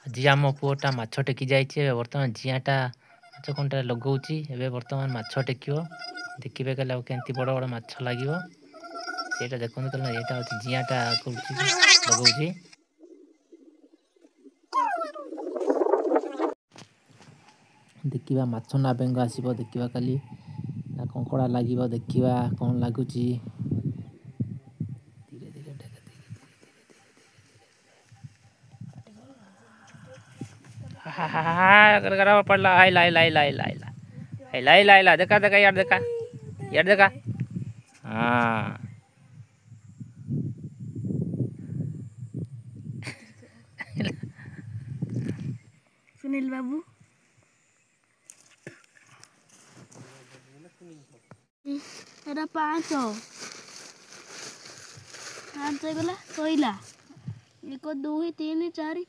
ଆଜି ଆମ ପୁଅଟା ମାଛ ଟେକି ଯାଇଛି। ଏବେ ବର୍ତ୍ତମାନ ଜିଆଁଟା ମାଛ କଣ୍ଟାରେ ଲଗାଉଛି। ଏବେ ବର୍ତ୍ତମାନ ମାଛ ଟେକିବ। ଦେଖିବେ କାଲି ଆଉ କେମିତି ବଡ଼ ବଡ଼ ମାଛ ଲାଗିବ ସେଇଟା ଦେଖନ୍ତୁ। ତାହେଲେ ଏଇଟା ହେଉଛି ଜିଆଁଟା କରୁଛି, ଲଗାଉଛି। ଦେଖିବା ମାଛ ନା ବେଙ୍ଗ ଆସିବ, ଦେଖିବା କାଲି ନା କଙ୍କଡ଼ା ଲାଗିବ, ଦେଖିବା କ'ଣ ଲାଗୁଛି। ଧୀରେ ଧୀରେ ଢେକେ पडला आइला आइला आइला आइला आइला आइला आइला आइला देखा देखा यार देखा हाँ सुनील बाबू एरा 500 गला सोइला 1 2 3 4